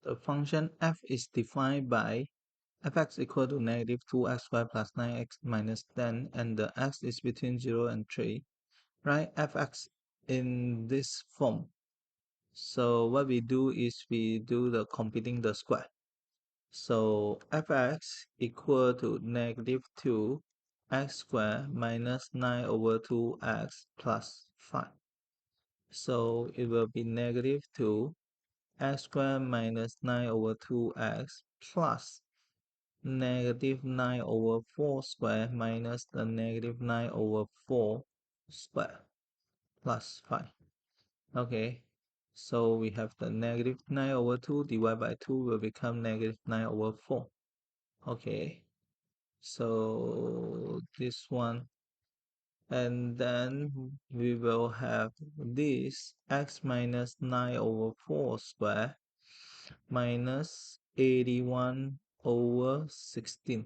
the function f is defined by fx equal to negative 2x squared plus 9x minus 10, and the x is between 0 and 3. Write fx in this form. So what we do is we do the computing the square. So fx equal to negative 2x squared minus 9 over 2x plus 5. So it will be negative 2x squared minus 9 over 2x plus negative 9 over 4 squared minus the negative 9 over 4 squared plus 5. Okay, so we have the negative 9 over 2 divided by 2 will become negative 9 over 4. Okay, so this one, and then we will have this x minus 9 over 4 square minus 81 over 16.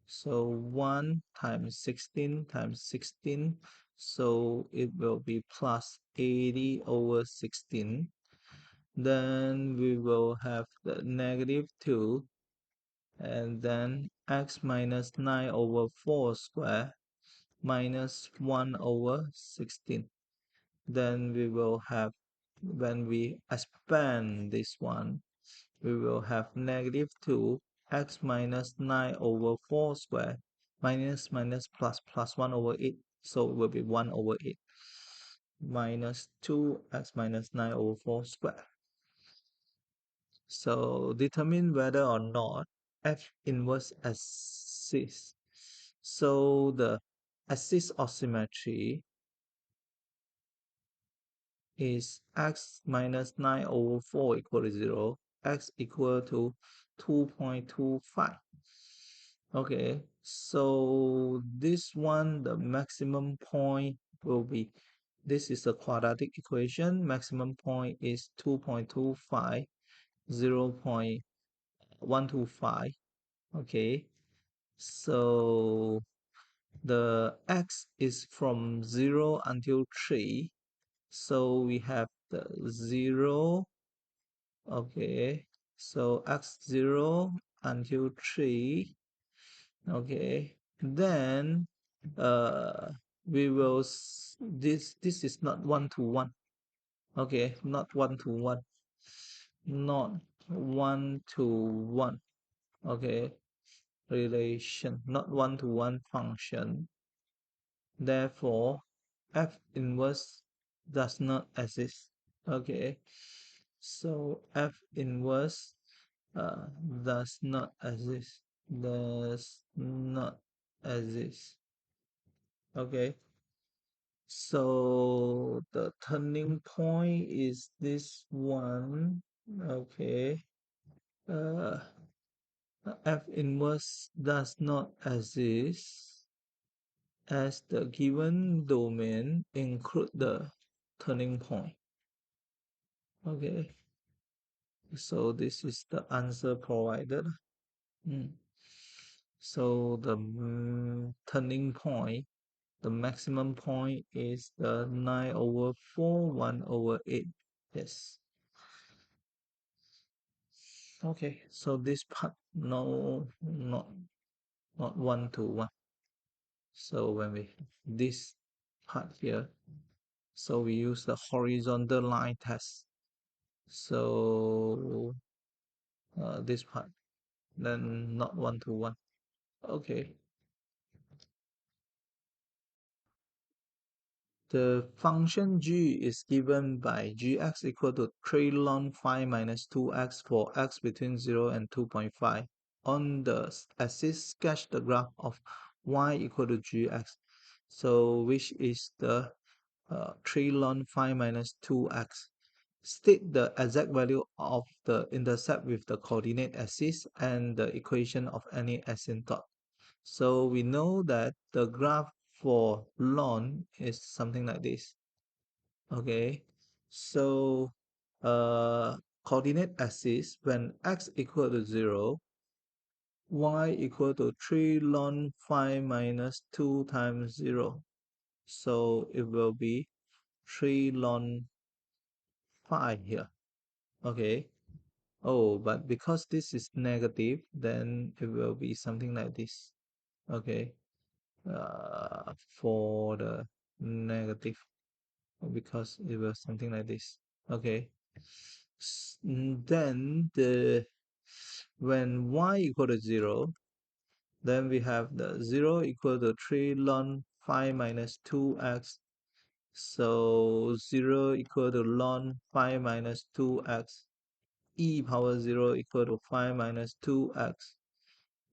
So 1 times 16 times 16, so it will be plus 80 over 16. Then we will have the negative 2, and then x minus 9 over 4 square minus 1 over 16. Then we will have, when we expand this one, we will have negative 2 x minus 9 over 4 square minus minus plus plus 1 over 8, so it will be 1 over 8 minus 2x minus 9 over 4 square. So determine whether or not f inverse exists. So the axis of symmetry is x minus 9 over 4 equal to 0, x equal to 2.25. Okay, so this one, the maximum point will be, this is a quadratic equation, maximum point is 2.25, 0.125. Okay, so the x is from 0 until 3, so we have the 0. Okay, so x0 until 3. Okay, then we will this is not 1 to 1. Okay, not 1 to 1, not 1 to 1. Okay, relation, not 1 to 1 function. Therefore f inverse does not exist. Okay, so f inverse does not exist, does not exist. Okay, so the turning point is this one. Okay, uh, f inverse does not exist as the given domain include the turning point. Okay, so this is the answer provided. So the turning point, the maximum point is the 9 over 4, 1 over 8. Yes. Okay, so this part, no, not 1 to 1. So when we, this part here, so we use the horizontal line test. So this part, then not 1 to 1. Okay. The function g is given by gx equal to 3 ln 5 minus 2x for x between 0 and 2.5. On the axis, sketch the graph of y equal to gx. So which is the 3 ln 5 minus 2x. State the exact value of the intercept with the coordinate axis and the equation of any asymptote. So we know that the graph for ln is something like this. Okay, so coordinate axis, when x equal to 0, y equal to 3 ln 5 minus 2 times 0. So it will be 3 ln 5 here. Okay, Oh, but because this is negative, then it will be something like this. Okay. For the negative, because it was something like this. Okay. Then when y equal to 0, then we have the 0 equal to 3 ln phi minus 2x. So 0 equal to ln phi minus 2x, e power 0 equal to phi minus 2x.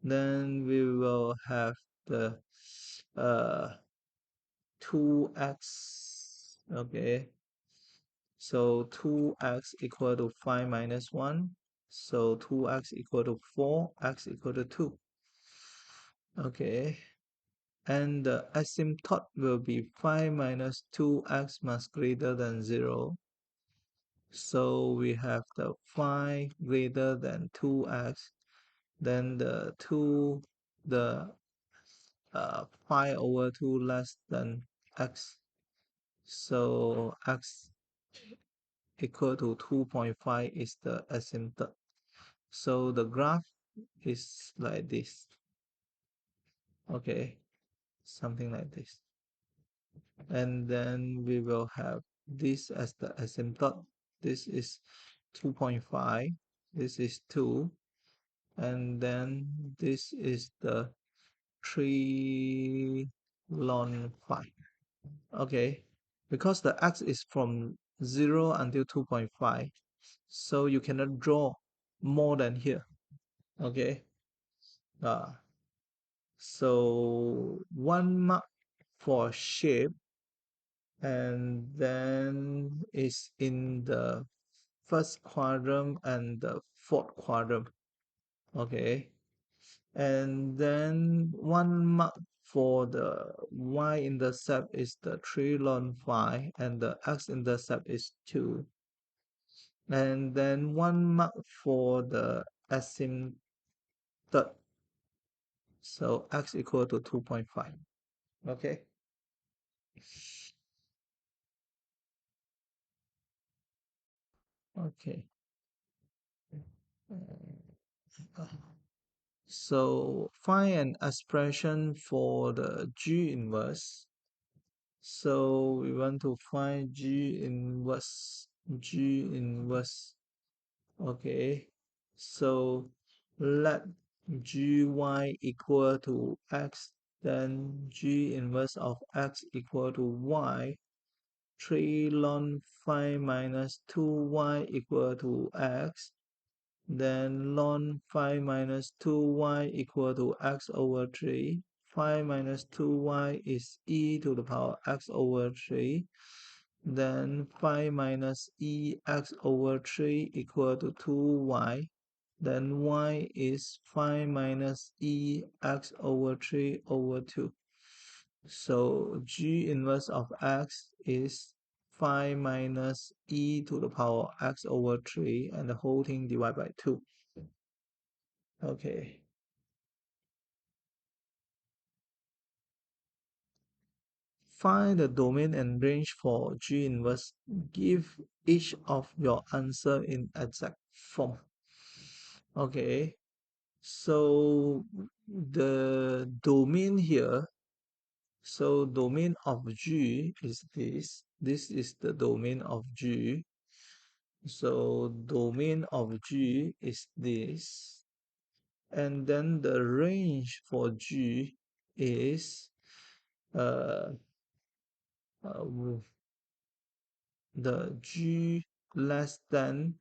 Then we will have the uh, 2x. Okay, so 2x equal to 5 minus 1. So 2x equal to 4, x equal to 2. Okay, and the asymptote will be 5 minus 2x must greater than 0. So we have the 5 greater than 2x, then the 2, the 5 over 2 less than x. So x equal to 2.5 is the asymptote. So the graph is like this. Okay, something like this. And then we will have this as the asymptote. This is 2.5. This is 2. And then this is the 3 ln 5. Okay, because the x is from 0 until 2.5, so you cannot draw more than here. Okay, uh, so 1 mark for shape, and then is in the first quadrant and the fourth quadrant. Okay, and then 1 mark for the y-intercept is the 3 ln phi, and the x-intercept is 2. And then 1 mark for the asymptote. So x equal to 2.5. Okay. Okay. Uh, So find an expression for the G inverse. So we want to find G inverse. G inverse. Okay. So let gy equal to x, then G inverse of x equal to y. 3 ln phi minus 2y equal to x, then ln phi minus 2y equal to x over 3. Phi minus 2y is e to the power x over 3. Then phi minus e x over 3 equal to 2y. Then y is phi minus e x over 3 over 2. So G inverse of x is phi minus e to the power x over 3, and the whole thing divided by 2. Okay. Find the domain and range for G inverse. Give each of your answer in exact form. Okay. So the domain here, so domain of G is this. This is the domain of G. So domain of G is this. And then the range for G is uh, uh, the G less than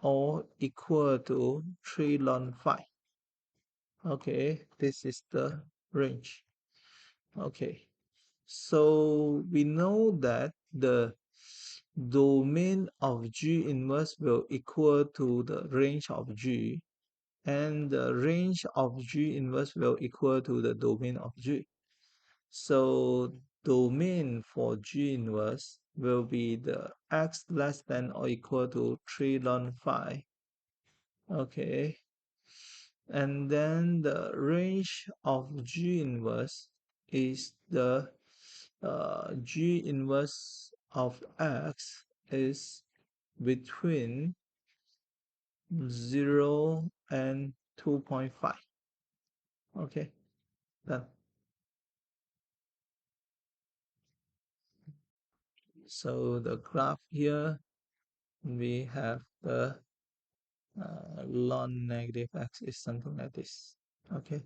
or equal to 3 ln phi. Okay, this is the range. Okay, so we know that the domain of G inverse will equal to the range of G, and the range of G inverse will equal to the domain of G. So domain for G inverse will be the x less than or equal to 3 ln phi. Okay, and then the range of G inverse is the G inverse of x is between 0 and 2.5. Okay, done. So the graph here, we have the non-negative axis, something like this. Okay.